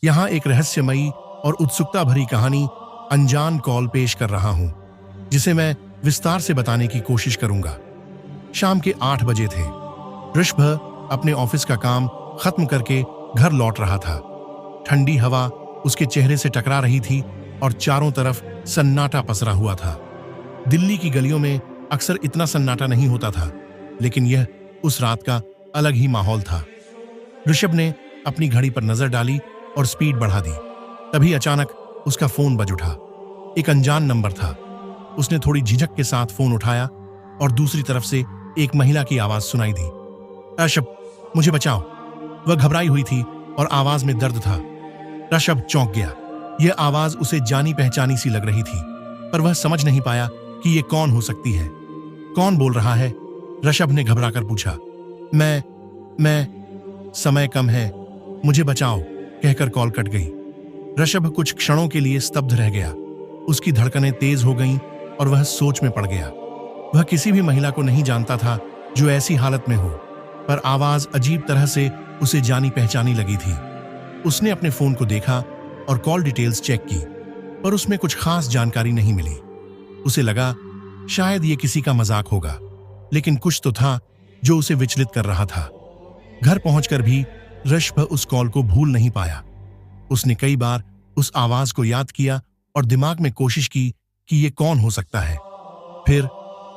यहाँ एक रहस्यमयी और उत्सुकता भरी कहानी अनजान कॉल पेश कर रहा हूं, जिसे मैं विस्तार से बताने की कोशिश करूंगा। शाम के 8 बजे थे। ऋषभ अपने ऑफिस का काम खत्म करके घर लौट रहा था। ठंडी हवा उसके चेहरे से टकरा रही थी और चारों तरफ सन्नाटा पसरा हुआ था। दिल्ली की गलियों में अक्सर इतना सन्नाटा नहीं होता था, लेकिन यह उस रात का अलग ही माहौल था। ऋषभ ने अपनी घड़ी पर नजर डाली और स्पीड बढ़ा दी। तभी अचानक उसका फोन बज उठा। एक अनजान नंबर था। उसने थोड़ी झिझक के साथ फोन उठाया और दूसरी तरफ से एक महिला की आवाज सुनाई दी। ऋषभ, मुझे बचाओ। वह घबराई हुई थी और आवाज में दर्द था। ऋषभ चौंक गया। यह आवाज उसे जानी पहचानी सी लग रही थी, पर वह समझ नहीं पाया कि यह कौन हो सकती है। कौन बोल रहा है? ऋषभ ने घबराकर पूछा। मैं समय कम है, मुझे बचाओ, कहकर कॉल कट गई। ऋषभ कुछ क्षणों के लिए स्तब्ध रह गया। उसकी धड़कनें तेज हो गईं और वह सोच में पड़ गया। वह किसी भी महिला को नहीं जानता था जो ऐसी हालत में हो, पर आवाज अजीब तरह से उसे जानी पहचानी लगी थी। उसने अपने फोन को देखा और कॉल डिटेल्स चेक की, पर उसमें कुछ खास जानकारी नहीं मिली। उसे लगा शायद ये किसी का मजाक होगा, लेकिन कुछ तो था जो उसे विचलित कर रहा था। घर पहुंचकर भी ऋषभ उस कॉल को भूल नहीं पाया। उसने कई बार उस आवाज को याद किया और दिमाग में कोशिश की कि ये कौन हो सकता है। फिर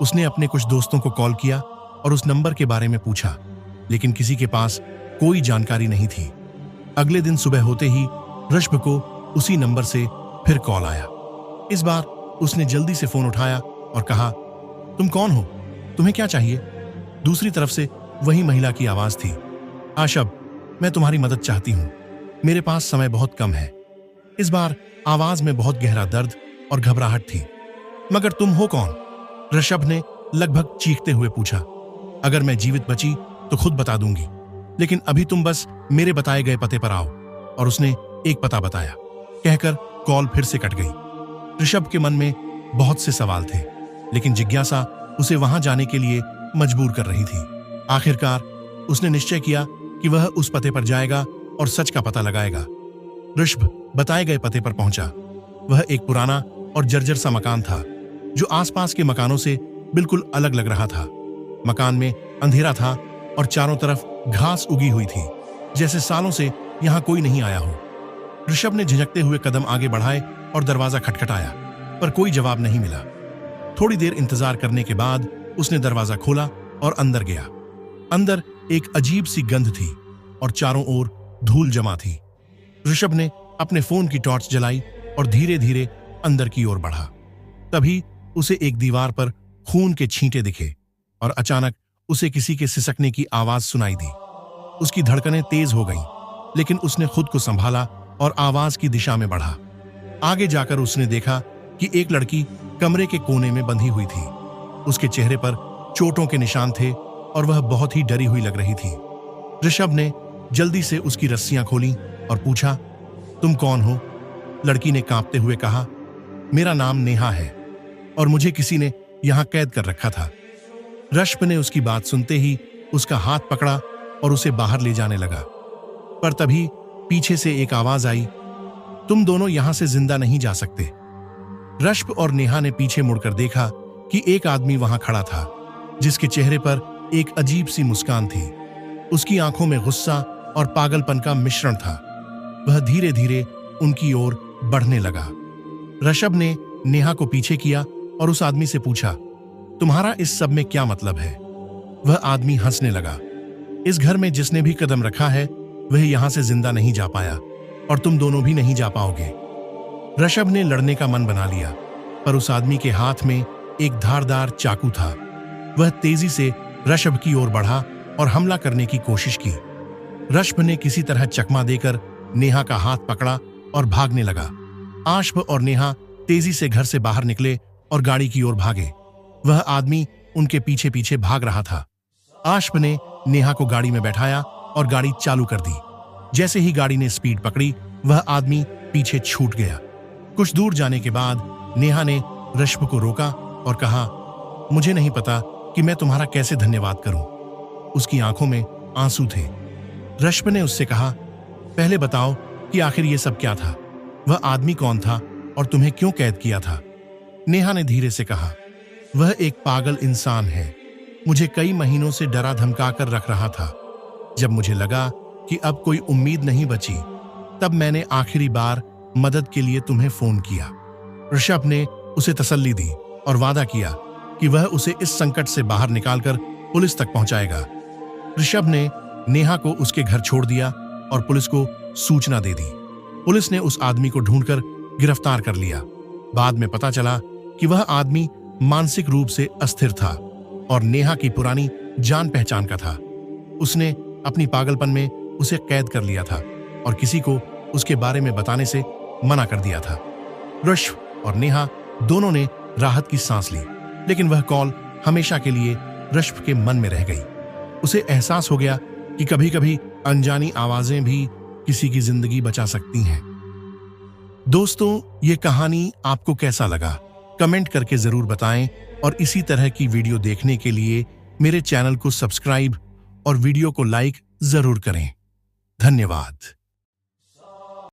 उसने अपने कुछ दोस्तों को कॉल किया और उस नंबर के बारे में पूछा, लेकिन किसी के पास कोई जानकारी नहीं थी। अगले दिन सुबह होते ही ऋषभ को उसी नंबर से फिर कॉल आया। इस बार उसने जल्दी से फोन उठाया और कहा, तुम कौन हो? तुम्हें क्या चाहिए? दूसरी तरफ से वही महिला की आवाज थी। ऋषभ, मैं तुम्हारी मदद चाहती हूं, मेरे पास समय बहुत कम है। इस बार आवाज में बहुत गहरा दर्द और घबराहट थी। मगर तुम हो कौन? ऋषभ ने लगभग चीखते हुए पूछा। अगर मैं जीवित बची तो खुद बता दूंगी, लेकिन अभी तुम बस मेरे बताए गए पते पर आओ। और उसने एक पता बताया। कहकर कॉल फिर से कट गई। ऋषभ के मन में बहुत से सवाल थे, लेकिन जिज्ञासा उसे वहां जाने के लिए मजबूर कर रही थी। आखिरकार उसने निश्चय किया कि वह उस पते पर जाएगा और सच का पता लगाएगा। ऋषभ बताए गए पते पर पहुंचा। वह एक पुराना और जर्जर सा मकान था, जो आसपास के मकानों से बिल्कुल अलग लग रहा था। मकान में अंधेरा था और चारों तरफ घास उगी हुई थी, जैसे सालों से यहां कोई नहीं आया हो। ऋषभ ने झिझकते हुए कदम आगे बढ़ाए और दरवाजा खटखटाया, पर कोई जवाब नहीं मिला। थोड़ी देर इंतजार करने के बाद उसने दरवाजा खोला और अंदर गया। अंदर एक अजीब सी गंध थी और चारों ओर धूल जमा थी। ऋषभ ने अपने फोन की टॉर्च जलाई और धीरे धीरे अंदर की ओर बढ़ा। तभी उसे एक दीवार पर खून के छींटे दिखे और अचानक उसे किसी के सिसकने की आवाज सुनाई दी। उसकी धड़कनें तेज हो गईं, लेकिन उसने खुद को संभाला और आवाज की दिशा में बढ़ा। आगे जाकर उसने देखा कि एक लड़की कमरे के कोने में बंधी हुई थी। उसके चेहरे पर चोटों के निशान थे और वह बहुत ही डरी हुई लग रही थी। ऋषभ ने जल्दी से उसकी रस्सियां खोली और पूछा, तुम कौन हो? लड़की ने कांपते हुए कहा, मेरा नाम नेहा है और मुझे किसी ने यहां कैद कर रखा था। ऋषभ ने उसकी बात सुनते ही उसका हाथ पकड़ा और उसे बाहर ले जाने लगा। पर तभी पीछे से एक आवाज आई, तुम दोनों यहां से जिंदा नहीं जा सकते। ऋषभ और नेहा ने पीछे मुड़कर देखा कि एक आदमी वहां खड़ा था, जिसके चेहरे पर एक अजीब सी मुस्कान थी। उसकी आंखों में गुस्सा और पागलपन का मिश्रण था। वह धीरे धीरे उनकी ओर बढ़ने लगा। ऋषभ ने नेहा को पीछे किया और उस आदमी से पूछा, तुम्हारा इस सब में क्या मतलब है? वह आदमी हंसने लगा। इस घर में जिसने भी कदम रखा है वह यहां से जिंदा नहीं जा पाया और तुम दोनों भी नहीं जा पाओगे। ऋषभ ने लड़ने का मन बना लिया, पर उस आदमी के हाथ में एक धारदार चाकू था। वह तेजी से ऋषभ की ओर बढ़ा और हमला करने की कोशिश की। ऋषभ ने किसी तरह चकमा देकर नेहा का हाथ पकड़ा और भागने लगा। ऋषभ और नेहा तेजी से घर से बाहर निकले और गाड़ी की ओर भागे। वह आदमी उनके पीछे पीछे भाग रहा था। ऋषभ ने नेहा को गाड़ी में बैठाया और गाड़ी चालू कर दी। जैसे ही गाड़ी ने स्पीड पकड़ी, वह आदमी पीछे छूट गया। कुछ दूर जाने के बाद नेहा ने ऋषभ को रोका और कहा, मुझे नहीं पता कि मैं तुम्हारा कैसे धन्यवाद करूं। उसकी आंखों में आंसू थे। ऋषभ ने उससे कहा, पहले बताओ कि आखिर ये सब क्या था, वह आदमी कौन था और तुम्हें क्यों कैद किया था। नेहा ने धीरे से कहा, वह एक पागल इंसान है, मुझे कई महीनों से डरा धमका कर रख रहा था। जब मुझे लगा कि अब कोई उम्मीद नहीं बची, तब मैंने आखिरी बार मदद के लिए तुम्हें फोन किया। ऋषभ ने उसे तसल्ली दी और वादा किया कि वह उसे इस संकट से बाहर निकालकर पुलिस तक पहुंचाएगा। ऋषभ ने नेहा को उसके घर छोड़ दिया और पुलिस को सूचना दे दी। पुलिस ने उस आदमी को ढूंढकर गिरफ्तार कर लिया। बाद में पता चला कि वह आदमी मानसिक रूप से अस्थिर था और नेहा की पुरानी जान पहचान का था। उसने अपनी पागलपन में उसे कैद कर लिया था और किसी को उसके बारे में बताने से मना कर दिया था। ऋषभ और नेहा दोनों ने राहत की सांस ली, लेकिन वह कॉल हमेशा के लिए ऋषभ के मन में रह गई। उसे एहसास हो गया कि कभी-कभी अनजानी आवाजें भी किसी की जिंदगी बचा सकती हैं। दोस्तों, ये कहानी आपको कैसा लगा? कमेंट करके जरूर बताएं और इसी तरह की वीडियो देखने के लिए मेरे चैनल को सब्सक्राइब और वीडियो को लाइक जरूर करें। धन्यवाद।